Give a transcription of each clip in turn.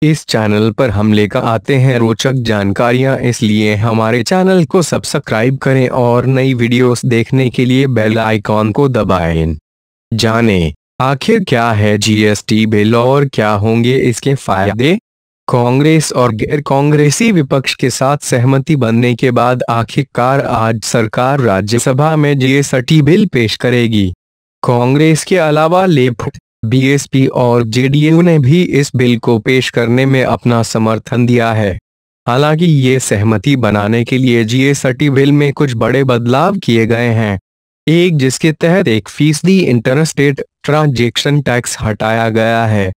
इस चैनल पर हम लेकर आते हैं रोचक जानकारियां, इसलिए हमारे चैनल को सब्सक्राइब करें और नई वीडियोस देखने के लिए बेल आइकॉन को दबाएं। जानें, आखिर क्या है जीएसटी बिल और क्या होंगे इसके फायदे। कांग्रेस और गैर कांग्रेसी विपक्ष के साथ सहमति बनने के बाद आखिरकार आज सरकार राज्यसभा में जीएसटी बिल पेश करेगी। कांग्रेस के अलावा लेफ्ट, बीएसपी और जेडीयू ने भी इस बिल को पेश करने में अपना समर्थन दिया है। हालांकि ये सहमति बनाने के लिए जीएसटी बिल में कुछ बड़े बदलाव किए गए हैं। एक जिसके तहत 1% इंटरस्टेट ट्रांजैक्शन टैक्स हटाया गया है।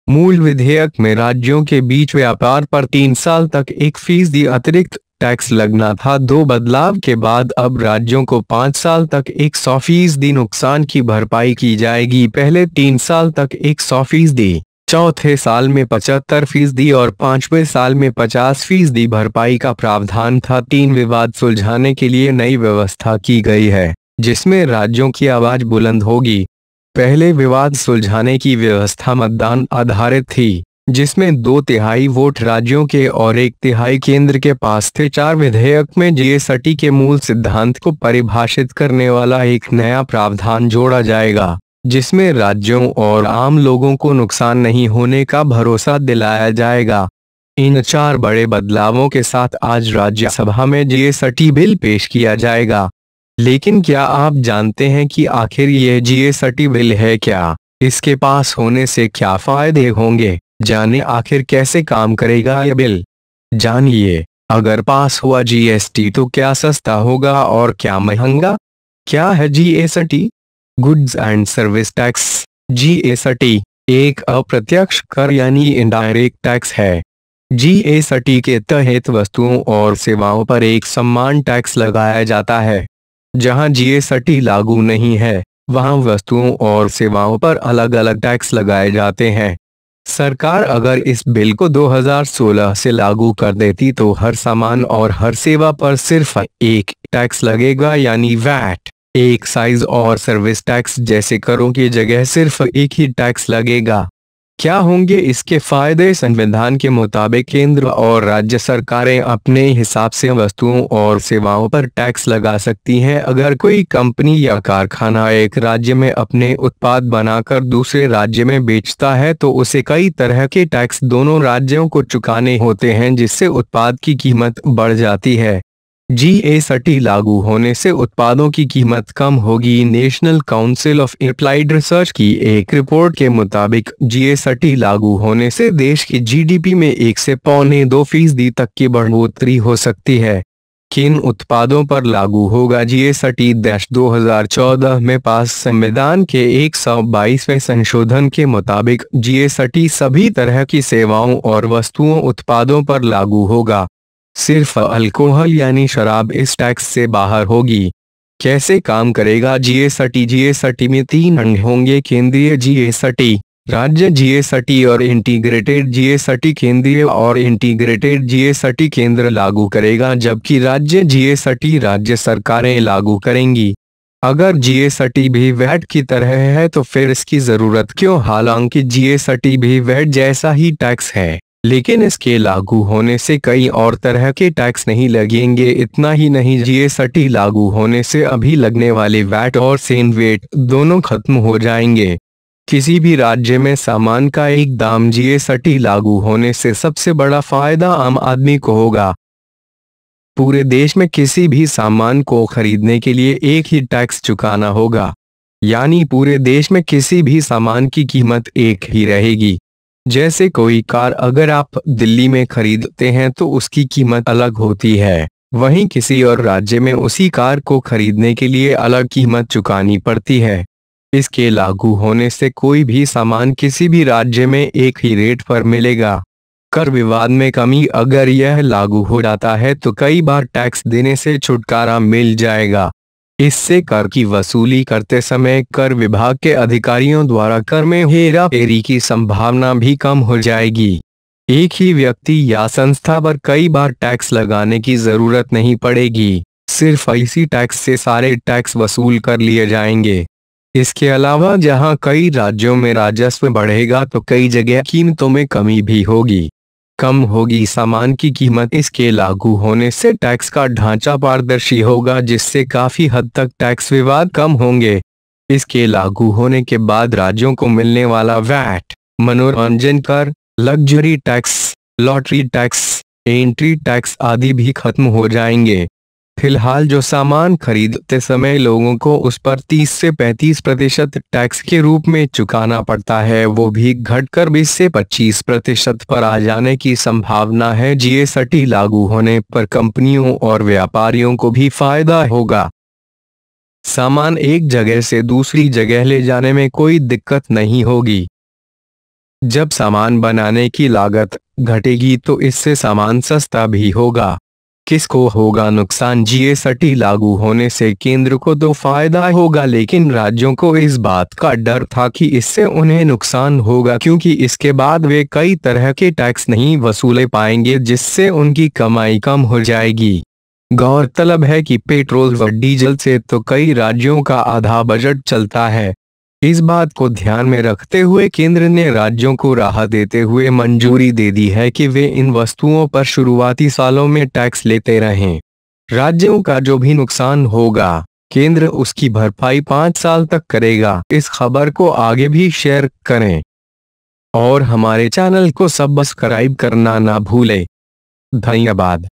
मूल विधेयक में राज्यों के बीच व्यापार पर 3 साल तक 1% अतिरिक्त टैक्स लगना था। 2 बदलाव के बाद अब राज्यों को 5 साल तक 100% नुकसान की भरपाई की जाएगी। पहले 3 साल तक 100%, चौथे साल में 75% और 5वें साल में 50% भरपाई का प्रावधान था। 3 विवाद सुलझाने के लिए नई व्यवस्था की गई है, जिसमें राज्यों की आवाज बुलंद होगी। पहले विवाद सुलझाने की व्यवस्था मतदान आधारित थी, जिसमें 2/3 वोट राज्यों के और 1/3 केंद्र के पास थे। 4 विधेयक में जीएसटी के मूल सिद्धांत को परिभाषित करने वाला एक नया प्रावधान जोड़ा जाएगा, जिसमें राज्यों और आम लोगों को नुकसान नहीं होने का भरोसा दिलाया जाएगा। इन 4 बड़े बदलावों के साथ आज राज्यसभा में जीएसटी बिल पेश किया जाएगा। लेकिन क्या आप जानते हैं कि आखिर ये जीएसटी बिल है क्या? इसके पास होने से क्या फायदे होंगे? जाने आखिर कैसे काम करेगा ये बिल। जानिए, अगर पास हुआ जीएसटी तो क्या सस्ता होगा और क्या महंगा। क्या है GST? Goods and service tax. GST एक अप्रत्यक्ष कर यानी इनडायरेक्ट टैक्स है। जीएसटी के तहत वस्तुओं और सेवाओं पर एक समान टैक्स लगाया जाता है। जहां जीएसटी लागू नहीं है, वहां वस्तुओं और सेवाओं पर अलग अलग टैक्स लगाए जाते हैं। सरकार अगर इस बिल को 2016 से लागू कर देती तो हर सामान और हर सेवा पर सिर्फ एक टैक्स लगेगा, यानी वैट। एक्साइज और सर्विस टैक्स जैसे करों की जगह सिर्फ एक ही टैक्स लगेगा। क्या होंगे इसके फायदे? संविधान के मुताबिक केंद्र और राज्य सरकारें अपने हिसाब से वस्तुओं और सेवाओं पर टैक्स लगा सकती हैं। अगर कोई कंपनी या कारखाना एक राज्य में अपने उत्पाद बनाकर दूसरे राज्य में बेचता है तो उसे कई तरह के टैक्स दोनों राज्यों को चुकाने होते हैं, जिससे उत्पाद की कीमत बढ़ जाती है। जीएसटी लागू होने से उत्पादों की कीमत कम होगी। National council of applied research की एक रिपोर्ट के मुताबिक जीएसटी लागू होने से देश की जीडीपी में 1 से 1.25% तक की बढ़ोतरी हो सकती है। किन उत्पादों पर लागू होगा जीएसटी? 2014 में पास संविधान के 122वें संशोधन के मुताबिक जीएसटी सभी तरह की सेवाओं और वस्तुओं उत्पादों पर लागू होगा। सिर्फ अल्कोहल यानी शराब इस टैक्स से बाहर होगी। कैसे काम करेगा जीएसटी? जीएसटी में 3 अंग होंगे: केंद्रीय जीएसटी, राज्य जीएसटी और इंटीग्रेटेड जीएसटी। केंद्रीय और इंटीग्रेटेड जीएसटी केंद्र लागू करेगा, जबकि राज्य जीएसटी राज्य सरकारें लागू करेंगी। अगर जीएसटी भी वैट की तरह है तो फिर इसकी जरूरत क्यों? हालांकि जीएसटी भी वैट जैसा ही टैक्स है, लेकिन इसके लागू होने से कई और तरह के टैक्स नहीं लगेंगे। इतना ही नहीं, जीएसटी लागू होने से अभी लगने वाले वैट और सेन वेट दोनों खत्म हो जाएंगे। किसी भी राज्य में सामान का एक दाम जीएसटी लागू होने से सबसे बड़ा फायदा आम आदमी को होगा। पूरे देश में किसी भी सामान को खरीदने के लिए एक ही टैक्स चुकाना होगा, यानी पूरे देश में किसी भी सामान की कीमत एक ही रहेगी। जैसे कोई कार अगर आप दिल्ली में खरीदते हैं तो उसकी कीमत अलग होती है, वहीं किसी और राज्य में उसी कार को खरीदने के लिए अलग कीमत चुकानी पड़ती है। इसके लागू होने से कोई भी सामान किसी भी राज्य में एक ही रेट पर मिलेगा। कर विवाद में कमी: अगर यह लागू हो जाता है तो कई बार टैक्स देने से छुटकारा मिल जाएगा। इससे कर की वसूली करते समय कर विभाग के अधिकारियों द्वारा कर में हेराफेरी की संभावना भी कम हो जाएगी। एक ही व्यक्ति या संस्था पर कई बार टैक्स लगाने की जरूरत नहीं पड़ेगी, सिर्फ इसी टैक्स से सारे टैक्स वसूल कर लिए जाएंगे। इसके अलावा जहां कई राज्यों में राजस्व बढ़ेगा तो कई जगह कीमतों में कमी भी होगी। कम होगी सामान की कीमत। इसके लागू होने से टैक्स का ढांचा पारदर्शी होगा, जिससे काफी हद तक टैक्स विवाद कम होंगे। इसके लागू होने के बाद राज्यों को मिलने वाला वैट, मनोरंजन कर, luxury tax, lottery tax, entry tax आदि भी खत्म हो जाएंगे। फिलहाल जो सामान खरीदते समय लोगों को उस पर 30 से 35% टैक्स के रूप में चुकाना पड़ता है, वो भी घटकर 20 से 25% पर आ जाने की संभावना है। जीएसटी लागू होने पर कंपनियों और व्यापारियों को भी फायदा होगा। सामान एक जगह से दूसरी जगह ले जाने में कोई दिक्कत नहीं होगी। जब सामान बनाने की लागत घटेगी तो इससे सामान सस्ता भी होगा। किसको होगा नुकसान? जीएसटी लागू होने से केंद्र को तो फायदा होगा, लेकिन राज्यों को इस बात का डर था कि इससे उन्हें नुकसान होगा, क्योंकि इसके बाद वे कई तरह के टैक्स नहीं वसूले पाएंगे, जिससे उनकी कमाई कम हो जाएगी। गौरतलब है कि पेट्रोल व डीजल से तो कई राज्यों का आधा बजट चलता है। इस बात को ध्यान में रखते हुए केंद्र ने राज्यों को राहत देते हुए मंजूरी दे दी है कि वे इन वस्तुओं पर शुरुआती सालों में टैक्स लेते रहें। राज्यों का जो भी नुकसान होगा, केंद्र उसकी भरपाई 5 साल तक करेगा। इस खबर को आगे भी शेयर करें और हमारे चैनल को सब्सक्राइब करना ना भूलें। धन्यवाद।